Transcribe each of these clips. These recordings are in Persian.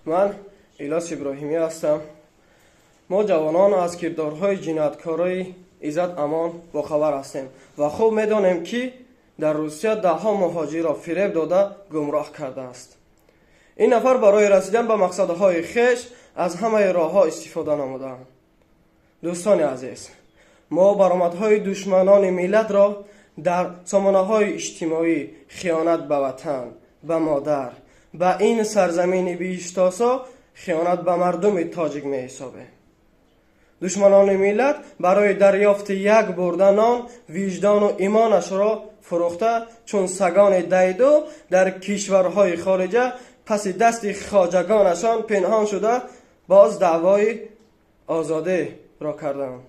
من ایلاس ابراهیمی هستم. ما جوانان از کردارهای جنایتکارای عزت امان با خبر هستیم و خوب میدانیم که در روسیه ده ها مهاجر را فریب داده گمراه کرده است. این نفر برای رسیدن به مقصدهای خویش از همه راه ها استفاده نمودند. دوستان عزیز، ما برآمدهای دشمنان ملت را در سامانه‌های اجتماعی خیانت به وطن، به مادر، به این سرزمین بیشتاسا خیانت به مردم تاجیک می حسابیم. دشمنان ملت برای دریافت یک برده نان وجدان و ایمانش را فروخته چون سگان دیدو در کشورهای خارجه پس دست خواجگانشان پنهان شده باز دعوای آزادی را کردند.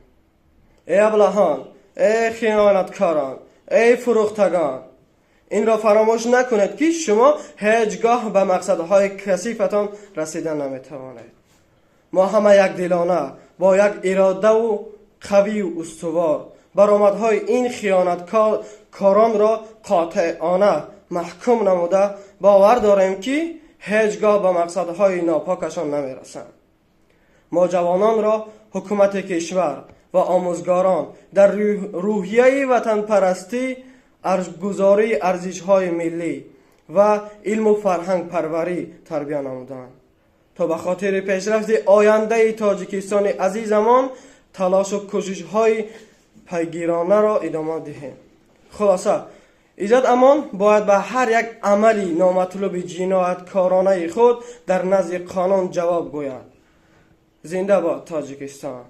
ای ابلهان، ای خیانتکاران، ای فروختگان، این را فراموش نکنید که شما هیچگاه به مقصدهای کثیفتان رسیدن نمیتوانید. ما همه یک دلانه با یک اراده و قوی و استوار برآمدهای این خیانتکاران را قاطعانه محکوم نموده باور داریم که هیچگاه به مقصدهای ناپاکشان نمیرسند. ما جوانان را حکومت کشور و آموزگاران در روحیه وطن پرستی، گزاری ارزش‌های ملی و علم و فرهنگ پروری تربیت نمودند تا به خاطر پیشرفت آینده تاجیکستان عزیزمان تلاش و کوشش‌های پیگیرانه را ادامه دهیم. خلاصه عزت امان باید به هر یک عملی نامطلوب جنایتکارانه خود در نزد قانون جواب گوید. زنده باد تاجیکستان.